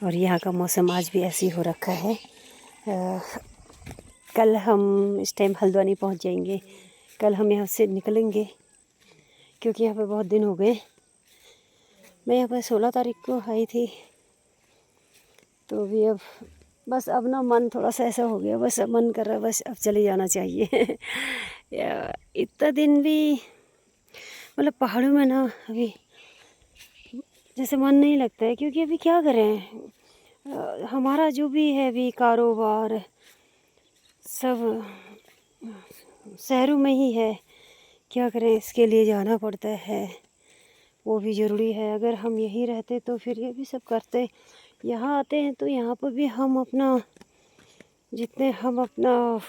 और यहाँ का मौसम आज भी ऐसे ही हो रखा है। कल हम इस टाइम हल्द्वानी पहुँच जाएंगे। कल हम यहाँ से निकलेंगे क्योंकि यहाँ पे बहुत दिन हो गए। मैं यहाँ पर 16 तारीख को आई थी, तो भी अब बस अब ना मन थोड़ा सा ऐसा हो गया, बस अब मन कर रहा है बस अब चले जाना चाहिए। इतना दिन भी मतलब पहाड़ों में ना अभी जैसे मन नहीं लगता है, क्योंकि अभी क्या करें, हमारा जो भी है अभी कारोबार सब शहरों में ही है। क्या करें, इसके लिए जाना पड़ता है, वो भी ज़रूरी है। अगर हम यहीं रहते तो फिर ये भी सब करते। यहाँ आते हैं तो यहाँ पर भी हम अपना जितने हम अपना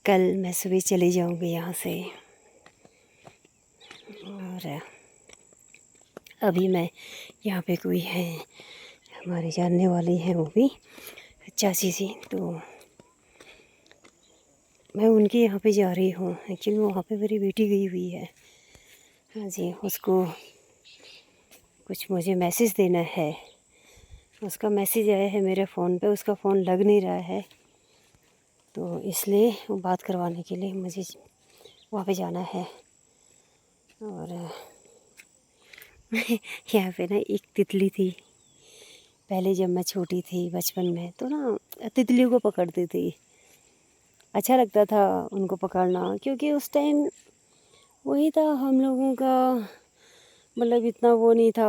कल मैं सुबह चली जाऊँगी यहाँ से। और अभी मैं यहाँ पे कोई है हमारे जानने वाली हैं, वो भी चाची सी, तो मैं उनके यहाँ पे जा रही हूँ। एक्चुअली वहाँ पे मेरी बेटी गई हुई है। हाँ जी, उसको कुछ मुझे मैसेज देना है। उसका मैसेज आया है मेरे फ़ोन पे, उसका फ़ोन लग नहीं रहा है, तो इसलिए वो बात करवाने के लिए मुझे वहाँ पे जाना है। और यहाँ पे ना एक तितली थी। पहले जब मैं छोटी थी बचपन में तो ना तितलियों को पकड़ती थी। अच्छा लगता था उनको पकड़ना, क्योंकि उस टाइम वही था हम लोगों का, मतलब इतना वो नहीं था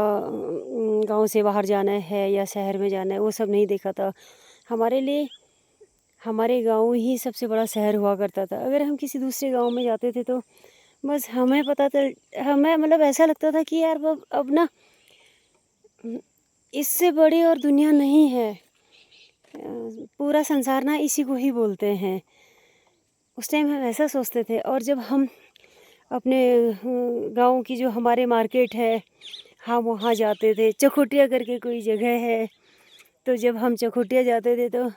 गांव से बाहर जाना है या शहर में जाना है, वो सब नहीं देखा था। हमारे लिए हमारे गांव ही सबसे बड़ा शहर हुआ करता था। अगर हम किसी दूसरे गांव में जाते थे तो बस हमें पता था, हमें मतलब ऐसा लगता था कि यार अब ना इससे बड़ी और दुनिया नहीं है। पूरा संसार ना इसी को ही बोलते हैं। उस टाइम हम ऐसा सोचते थे। और जब हम अपने गांव की जो हमारे मार्केट है, हम वहाँ जाते थे। चकोटिया करके कोई जगह है, तो जब हम चकोटिया जाते थे तो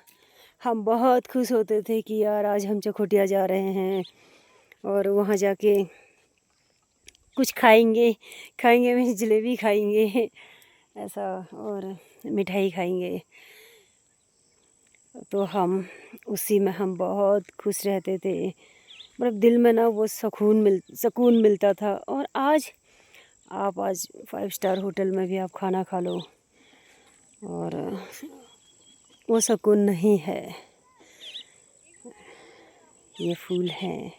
हम बहुत खुश होते थे कि यार आज हम चकोटिया जा रहे हैं और वहाँ जाके कुछ खाएंगे। खाएंगे में जलेबी खाएंगे ऐसा, और मिठाई खाएंगे। तो हम उसी में हम बहुत खुश रहते थे। मतलब दिल में ना वो सुकून मिलता था। और आज 5 स्टार होटल में भी आप खाना खा लो और वो सुकून नहीं है। ये फूल हैं,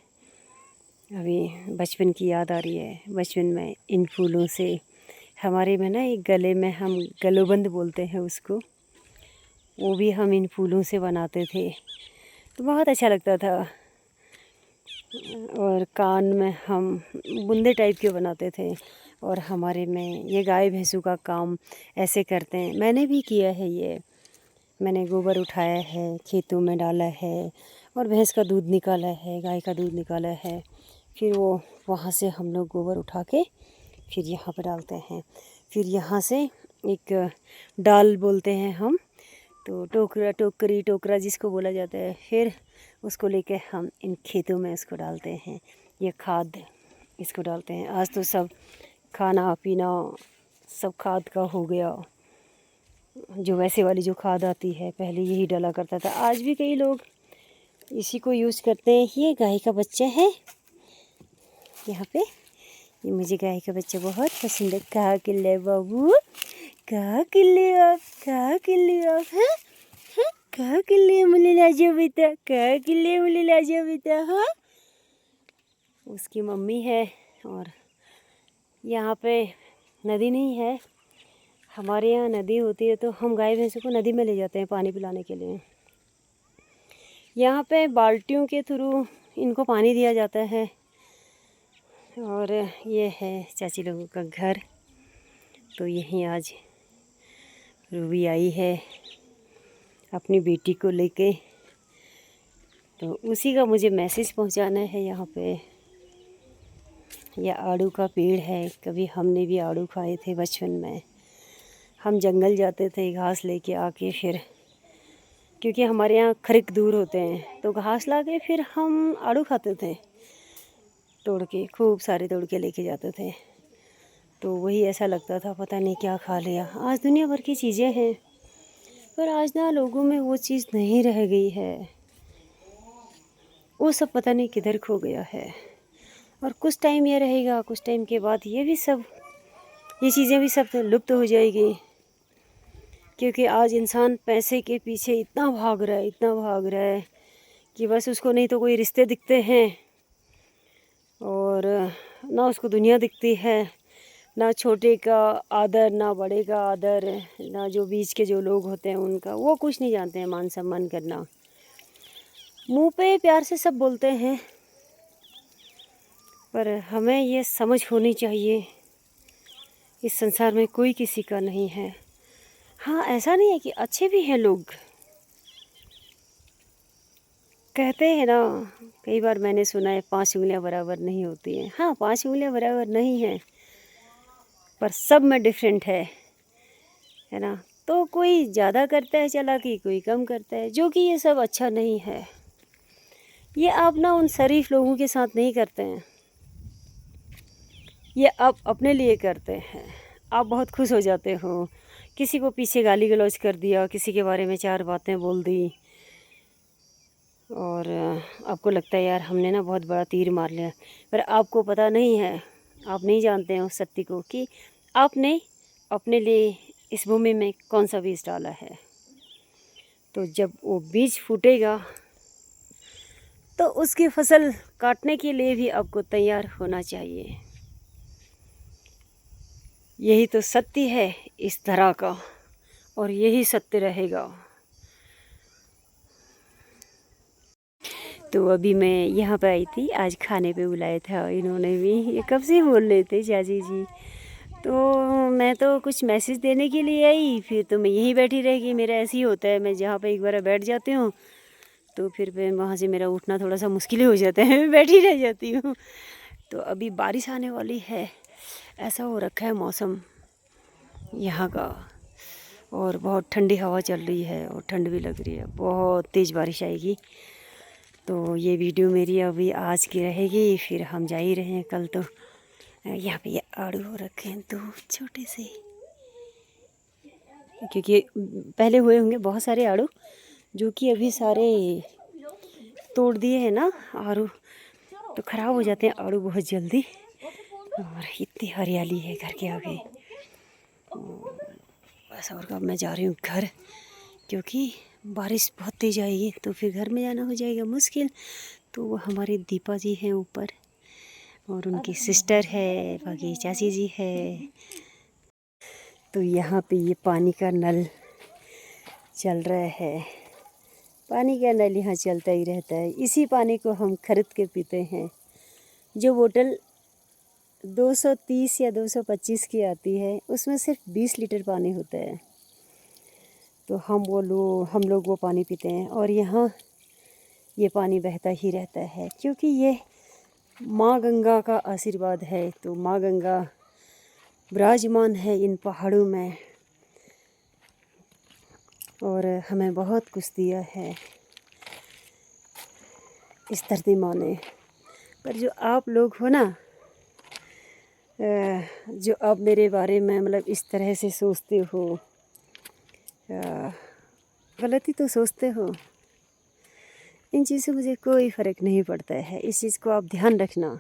अभी बचपन की याद आ रही है। बचपन में इन फूलों से हमारे में ना एक गले में हम गलोबंद बोलते हैं उसको, वो भी हम इन फूलों से बनाते थे, तो बहुत अच्छा लगता था। और कान में हम बुंदे टाइप के बनाते थे। और हमारे में ये गाय भैंसों का काम ऐसे करते हैं, मैंने भी किया है ये। मैंने गोबर उठाया है, खेतों में डाला है और भैंस का दूध निकाला है, गाय का दूध निकाला है। फिर वो वहाँ से हम लोग गोबर उठा के फिर यहाँ पर डालते हैं। फिर यहाँ से एक डाल बोलते हैं हम, तो टोकरा जिसको बोला जाता है, फिर उसको लेके हम इन खेतों में इसको डालते हैं। ये खाद इसको डालते हैं। आज तो सब खाना पीना सब खाद का हो गया, जो वैसे वाली जो खाद आती है, पहले यही डाला करता था। आज भी कई लोग इसी को यूज़ करते हैं। ये गाय का बच्चा है यहाँ पे, ये मुझे गाय का बच्चा बहुत पसंद है। कहाँ के लिए बाबू, कहाँ के लिए आप, कहाँ के लिए आप हैं, कहाँ के लिए मुझे ला जाओ बेटा, कहाँ के लिए मुझे ला जाओ बेटा। हाँ, उसकी मम्मी है। और यहाँ पे नदी नहीं है, हमारे यहाँ नदी होती है तो हम गाय भैंसों को नदी में ले जाते हैं पानी पिलाने के लिए। यहाँ पे बाल्टियों के थ्रू इनको पानी दिया जाता है। और ये है चाची लोगों का घर, तो यहीं आज रूबी आई है अपनी बेटी को लेके, तो उसी का मुझे मैसेज पहुंचाना है। यहाँ पे यह आड़ू का पेड़ है, कभी हमने भी आड़ू खाए थे बचपन में। हम जंगल जाते थे घास लेके आके, फिर क्योंकि हमारे यहाँ खरिक दूर होते हैं तो घास ला के फिर हम आड़ू खाते थे। तोड़ के, खूब सारे तोड़ के लेके जाते थे। तो वही ऐसा लगता था पता नहीं क्या खा लिया। आज दुनिया भर की चीज़ें हैं, पर आज ना लोगों में वो चीज़ नहीं रह गई है। वो सब पता नहीं किधर खो गया है। और कुछ टाइम ये रहेगा, कुछ टाइम के बाद ये चीज़ें भी सब लुप्त हो जाएगी। क्योंकि आज इंसान पैसे के पीछे इतना भाग रहा है कि बस उसको नहीं तो कोई रिश्ते दिखते हैं, और ना उसको दुनिया दिखती है, ना छोटे का आदर, ना बड़े का आदर, ना जो बीच के जो लोग होते हैं उनका, वो कुछ नहीं जानते हैं मान सम्मान करना। मुंह पे प्यार से सब बोलते हैं, पर हमें ये समझ होनी चाहिए इस संसार में कोई किसी का नहीं है। हाँ, ऐसा नहीं है कि अच्छे भी हैं लोग। कहते हैं ना, कई बार मैंने सुना है 5 उंगलियां बराबर नहीं होती हैं। हाँ, 5 उंगलियां बराबर नहीं हैं, पर सब में डिफरेंट है ना। तो कोई ज़्यादा करता है चालाकी, कोई कम करता है, जो कि ये सब अच्छा नहीं है। ये आप ना उन शरीफ लोगों के साथ नहीं करते हैं, ये आप अपने लिए करते हैं। आप बहुत खुश हो जाते हो, किसी को पीछे गाली गलौज कर दिया, किसी के बारे में 4 बातें बोल दी, और आपको लगता है यार हमने ना बहुत बड़ा तीर मार लिया। पर आपको पता नहीं है, आप नहीं जानते हैं उस सत्य को कि आपने अपने लिए इस भूमि में कौन सा बीज डाला है। तो जब वो बीज फूटेगा तो उसकी फसल काटने के लिए भी आपको तैयार होना चाहिए। यही तो सत्य है इस धरा का, और यही सत्य रहेगा। तो अभी मैं यहाँ पे आई थी, आज खाने पे बुलाया था इन्होंने भी। ये कब से बोल रहे थे चाची जी, तो मैं तो कुछ मैसेज देने के लिए आई, फिर तो मैं यहीं बैठी रह गई। मेरा ऐसे ही होता है, मैं जहाँ पे एक बार बैठ जाती हूँ तो फिर वहाँ से मेरा उठना थोड़ा सा मुश्किल हो जाता है, मैं बैठी रह जाती हूँ। तो अभी बारिश आने वाली है, ऐसा हो रखा है मौसम यहाँ का, और बहुत ठंडी हवा चल रही है और ठंड भी लग रही है, बहुत तेज़ बारिश आएगी। तो ये वीडियो मेरी अभी आज की रहेगी, फिर हम जा ही रहे हैं कल। तो यहाँ पे ये आड़ू हो रखे हैं तो छोटे से, क्योंकि पहले हुए होंगे बहुत सारे आड़ू, जो कि अभी सारे तोड़ दिए हैं ना आड़ू, तो ख़राब हो जाते हैं आड़ू बहुत जल्दी। और इतनी हरियाली है घर के आगे। बस, और अब मैं जा रही हूँ घर, क्योंकि बारिश बहुत तेज़ आएगी तो फिर घर में जाना हो जाएगा मुश्किल। तो वो हमारे दीपा जी हैं ऊपर, और उनकी सिस्टर है, बाकी चाची जी है। तो यहाँ पे ये पानी का नल चल रहा है, पानी का नल यहाँ चलता ही रहता है। इसी पानी को हम खरीद के पीते हैं। जो बोतल 230 या 225 की आती है, उसमें सिर्फ 20 लीटर पानी होता है। तो हम लोग वो पानी पीते हैं, और यहाँ ये पानी बहता ही रहता है, क्योंकि ये माँ गंगा का आशीर्वाद है। तो माँ गंगा विराजमान है इन पहाड़ों में, और हमें बहुत कुछ दिया है इस धरती माँ ने। पर जो आप लोग हो ना, जो आप मेरे बारे में मतलब इस तरह से सोचते हो, गलती तो सोचते हो, इन चीज़ से मुझे कोई फ़र्क नहीं पड़ता है। इस चीज़ को आप ध्यान रखना।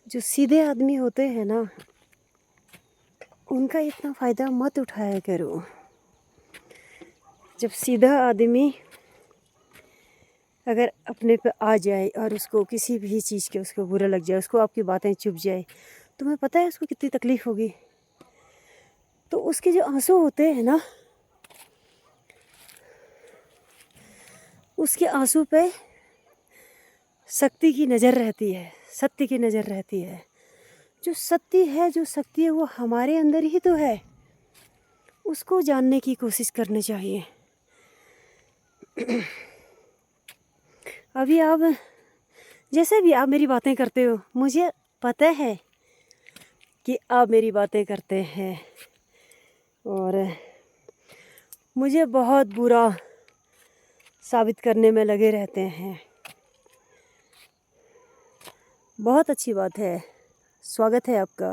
जो सीधे आदमी होते हैं ना, उनका इतना फ़ायदा मत उठाया करो। जब सीधा आदमी अगर अपने पे आ जाए और उसको किसी भी चीज़ के उसको बुरा लग जाए, उसको आपकी बातें चुभ जाए, तुम्हें पता है उसको कितनी तकलीफ़ होगी। तो उसके जो आंसू होते हैं ना, उसके आंसू पे शक्ति की नज़र रहती है, सत्य की नज़र रहती है। जो सत्य है, जो शक्ति है, वो हमारे अंदर ही तो है। उसको जानने की कोशिश करनी चाहिए। अभी आप जैसे भी आप मेरी बातें करते हो, मुझे पता है कि आप मेरी बातें करते हैं, और मुझे बहुत बुरा साबित करने में लगे रहते हैं। बहुत अच्छी बात है, स्वागत है आपका।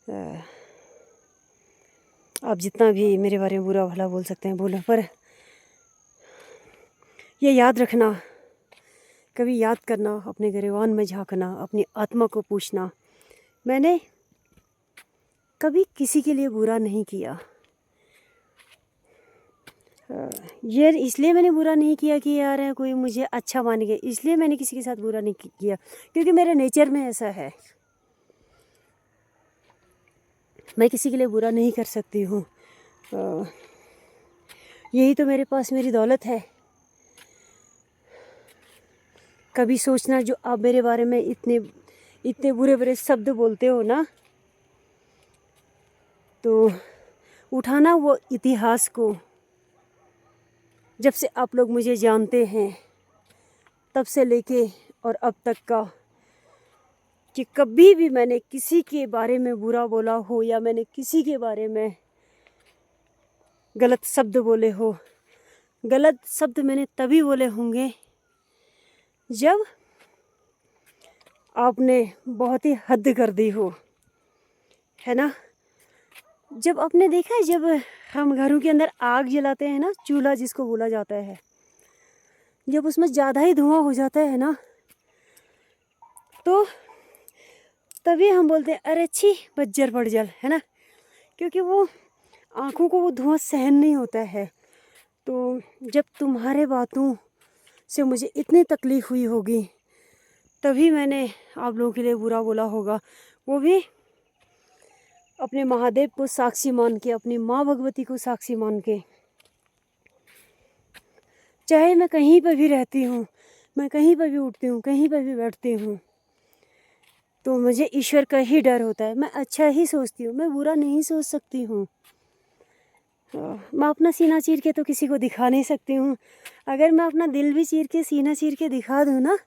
अ, आप जितना भी मेरे बारे में बुरा भला बोल सकते हैं बोलो, पर ये याद रखना, कभी याद करना, अपने गिरबान में झांकना, अपनी आत्मा को पूछना, मैंने कभी किसी के लिए बुरा नहीं किया। ये इसलिए मैंने बुरा नहीं किया कि यार कोई मुझे अच्छा मान गया, इसलिए मैंने किसी के साथ बुरा नहीं किया, क्योंकि मेरे नेचर में ऐसा है। मैं किसी के लिए बुरा नहीं कर सकती हूँ। यही तो मेरे पास मेरी दौलत है। कभी सोचना, जो आप मेरे बारे में इतने इतने बुरे बुरे शब्द बोलते हो ना, तो उठाना वो इतिहास को, जब से आप लोग मुझे जानते हैं तब से लेके और अब तक का, कि कभी भी मैंने किसी के बारे में बुरा बोला हो या मैंने किसी के बारे में गलत शब्द बोले हो। गलत शब्द मैंने तभी बोले होंगे जब आपने बहुत ही हद कर दी हो, है ना। जब आपने देखा है, जब हम घरों के अंदर आग जलाते हैं ना, चूल्हा जिसको बोला जाता है, जब उसमें ज़्यादा ही धुआं हो जाता है ना, तो तभी हम बोलते हैं अरे छी बज्जर पड़ जल, है ना, क्योंकि वो आँखों को वो धुआं सहन नहीं होता है। तो जब तुम्हारे बातों से मुझे इतनी तकलीफ़ हुई होगी, तभी मैंने आप लोगों के लिए बुरा बोला होगा, वो भी अपने महादेव को साक्षी मान के, अपनी माँ भगवती को साक्षी मान के। चाहे मैं कहीं पर भी रहती हूँ, मैं कहीं पर भी उठती हूँ, कहीं पर भी बैठती हूँ, तो मुझे ईश्वर का ही डर होता है। मैं अच्छा ही सोचती हूँ, मैं बुरा नहीं सोच सकती हूँ। मैं अपना सीना चीर के तो किसी को दिखा नहीं सकती हूँ। अगर मैं अपना दिल भी चीर के, सीना चीर के दिखा दूँ ना,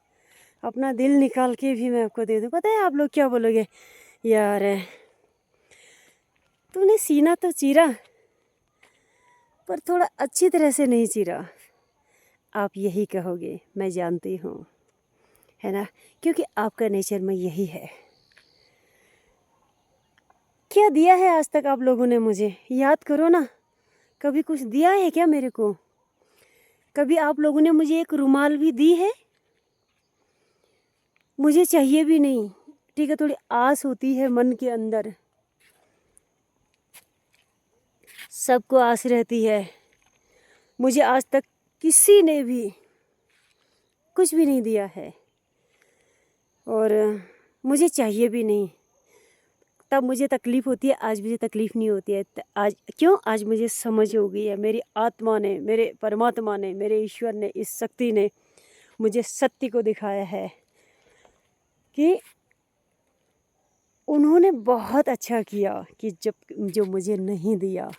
अपना दिल निकाल के भी मैं आपको दे दूँ, पता है आप लोग क्या बोलोगे, यार तूने सीना तो चीरा पर थोड़ा अच्छी तरह से नहीं चीरा। आप यही कहोगे, मैं जानती हूँ, है ना, क्योंकि आपका नेचर में यही है। क्या दिया है आज तक आप लोगों ने मुझे, याद करो ना। कभी कुछ दिया है क्या मेरे को? कभी आप लोगों ने मुझे एक रुमाल भी दी है? मुझे चाहिए भी नहीं, ठीक है, थोड़ी आस होती है मन के अंदर, सबको आस रहती है। मुझे आज तक किसी ने भी कुछ भी नहीं दिया है, और मुझे चाहिए भी नहीं। तब मुझे तकलीफ़ होती है, आज मुझे तकलीफ़ नहीं होती है। आज क्यों? आज मुझे समझ हो गई है, मेरी आत्मा ने, मेरे परमात्मा ने, मेरे ईश्वर ने, इस शक्ति ने मुझे सत्य को दिखाया है कि उन्होंने बहुत अच्छा किया कि जब जो मुझे नहीं दिया,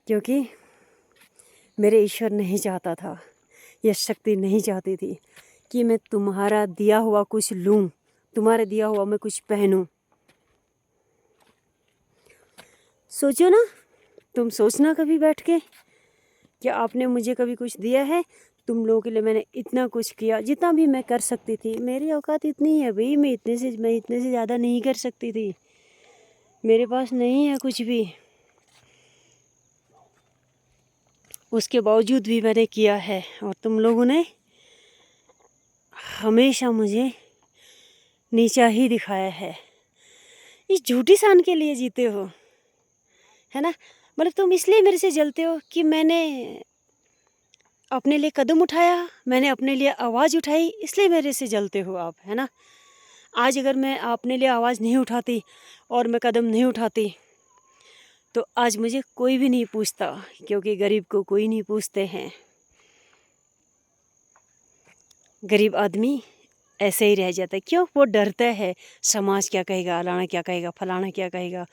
क्योंकि मेरे ईश्वर नहीं चाहता था, यह शक्ति नहीं चाहती थी कि मैं तुम्हारा दिया हुआ कुछ लूँ, तुम्हारा दिया हुआ मैं कुछ पहनूँ। सोचो ना, तुम सोचना कभी बैठ के, क्या आपने मुझे कभी कुछ दिया है? तुम लोगों के लिए मैंने इतना कुछ किया, जितना भी मैं कर सकती थी। मेरी औकात इतनी है भाई, मैं इतने से ज़्यादा नहीं कर सकती थी। मेरे पास नहीं है कुछ भी, उसके बावजूद भी मैंने किया है। और तुम लोगों ने हमेशा मुझे नीचा ही दिखाया है। इस झूठी सान के लिए जीते हो, है ना। मतलब तुम इसलिए मेरे से जलते हो कि मैंने अपने लिए कदम उठाया, मैंने अपने लिए आवाज़ उठाई, इसलिए मेरे से जलते हो आप, है ना। आज अगर मैं अपने लिए आवाज़ नहीं उठाती और मैं कदम नहीं उठाती, तो आज मुझे कोई भी नहीं पूछता, क्योंकि गरीब को कोई नहीं पूछते हैं। गरीब आदमी ऐसे ही रह जाता है। क्यों? वो डरता है, समाज क्या कहेगा, अलाना क्या कहेगा, फलाना क्या कहेगा।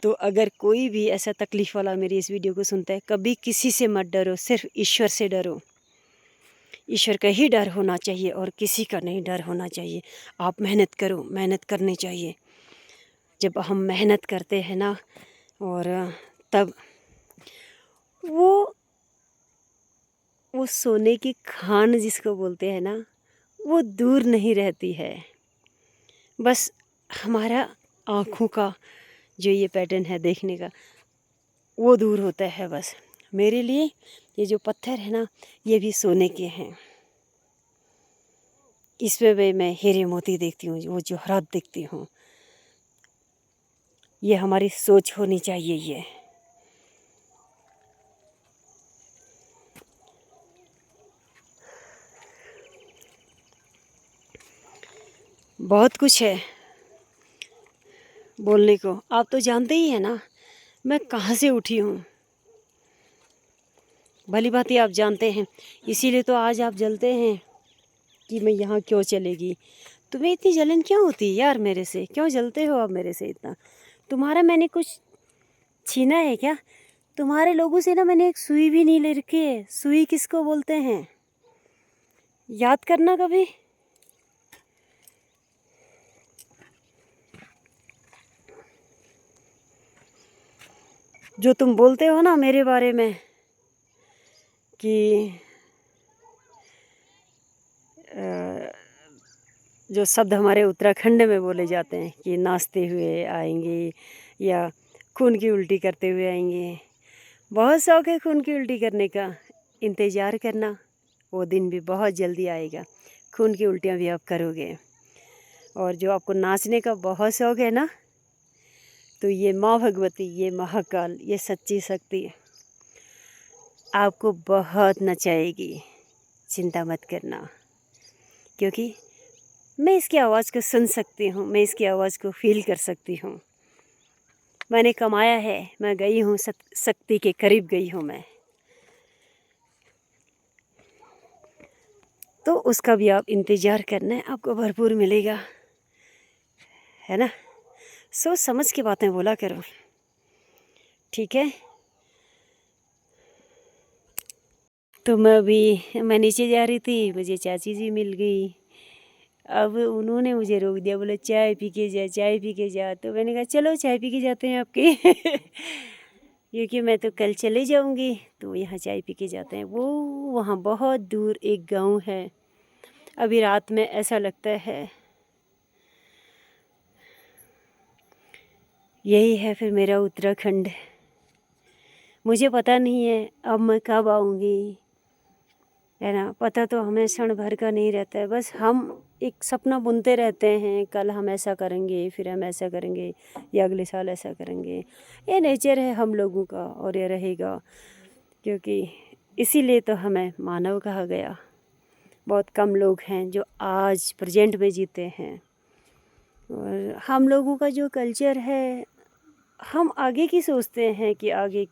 तो अगर कोई भी ऐसा तकलीफ़ वाला मेरी इस वीडियो को सुनता है, कभी किसी से मत डरो, सिर्फ ईश्वर से डरो। ईश्वर का ही डर होना चाहिए और किसी का नहीं डर होना चाहिए। आप मेहनत करो, मेहनत करनी चाहिए। जब हम मेहनत करते हैं ना, और तब वो सोने की खान जिसको बोलते हैं ना, वो दूर नहीं रहती है। बस हमारा आँखों का जो ये पैटर्न है देखने का, वो दूर होता है बस। मेरे लिए ये जो पत्थर है ना, ये भी सोने के हैं। इसमें भी मैं हीरे मोती देखती हूँ, वो जवाहरात देखती हूँ। ये हमारी सोच होनी चाहिए। ये बहुत कुछ है बोलने को। आप तो जानते ही हैं ना मैं कहाँ से उठी हूँ, भली बात ही आप जानते हैं। इसीलिए तो आज आप जलते हैं कि मैं यहाँ क्यों चलेगी। तुम्हें इतनी जलन क्यों होती है यार मेरे से? क्यों जलते हो आप मेरे से इतना? तुम्हारा मैंने कुछ छीना है क्या? तुम्हारे लोगों से ना मैंने एक सुई भी नहीं ले रखी है। सुई किसको बोलते हैं याद करना कभी। जो तुम बोलते हो ना मेरे बारे में कि जो शब्द हमारे उत्तराखंड में बोले जाते हैं कि नाचते हुए आएंगे या खून की उल्टी करते हुए आएंगे। बहुत शौक है खून की उल्टी करने का। इंतज़ार करना, वो दिन भी बहुत जल्दी आएगा। खून की उल्टियाँ भी आप करोगे। और जो आपको नाचने का बहुत शौक है ना, तो ये माँ भगवती, ये महाकाल, ये सच्ची शक्ति आपको बहुत नचाएगी। चिंता मत करना, क्योंकि मैं इसकी आवाज़ को सुन सकती हूँ, मैं इसकी आवाज़ को फील कर सकती हूँ। मैंने कमाया है, मैं गई हूँ, शक्ति के करीब गई हूँ मैं। तो उसका भी आप इंतज़ार करना है, आपको भरपूर मिलेगा, है ना। सोच समझ के बातें बोला करो, ठीक है। तो मैं नीचे जा रही थी, मुझे चाची जी मिल गई। अब उन्होंने मुझे रोक दिया, बोले चाय पी के जा, चाय पी के जा। तो मैंने कहा चलो चाय पी के जाते हैं आपके क्योंकि मैं तो कल चले जाऊंगी, तो यहाँ चाय पी के जाते हैं। वो वहाँ बहुत दूर एक गांव है। अभी रात में ऐसा लगता है यही है फिर मेरा उत्तराखंड। मुझे पता नहीं है अब मैं कब आऊँगी, है ना। पता तो हमें क्षण भर का नहीं रहता है। बस हम एक सपना बुनते रहते हैं, कल हम ऐसा करेंगे, फिर हम ऐसा करेंगे, या अगले साल ऐसा करेंगे। ये नेचर है हम लोगों का और ये रहेगा, क्योंकि इसीलिए तो हमें मानव कहा गया। बहुत कम लोग हैं जो आज प्रेजेंट में जीते हैं। और हम लोगों का जो कल्चर है, हम आगे की सोचते हैं कि आगे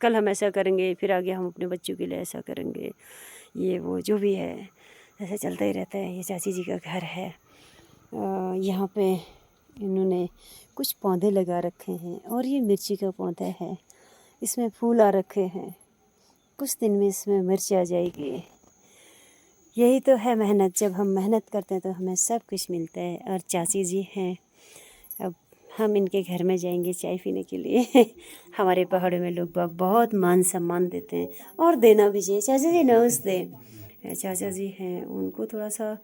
कल हम ऐसा करेंगे, फिर आगे हम अपने बच्चों के लिए ऐसा करेंगे। ये वो जो भी है ऐसा चलता ही रहता है। ये चाची जी का घर है। यहाँ पे इन्होंने कुछ पौधे लगा रखे हैं और ये मिर्ची का पौधा है। इसमें फूल आ रखे हैं, कुछ दिन में इसमें मिर्च आ जाएगी। यही तो है मेहनत। जब हम मेहनत करते हैं तो हमें सब कुछ मिलता है। और चाची जी हैं, अब हम इनके घर में जाएंगे चाय पीने के लिए हमारे पहाड़ों में लोग बहुत मान सम्मान देते हैं और देना भी चाहिए। चाचा जी नमस्ते। चाचा जी हैं, उनको थोड़ा सा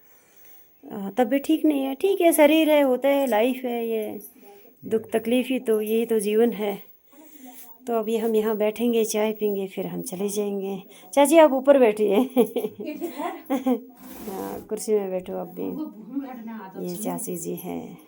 तबीयत ठीक नहीं है। ठीक है, शरीर है, होता है, लाइफ है, ये दुख तकलीफ ही तो, यही तो जीवन है। तो अभी हम यहाँ बैठेंगे, चाय पीएंगे, फिर हम चले जाएंगे। चाची आप ऊपर बैठिए हाँ, कुर्सी में बैठो आप भी। ये चाची जी हैं।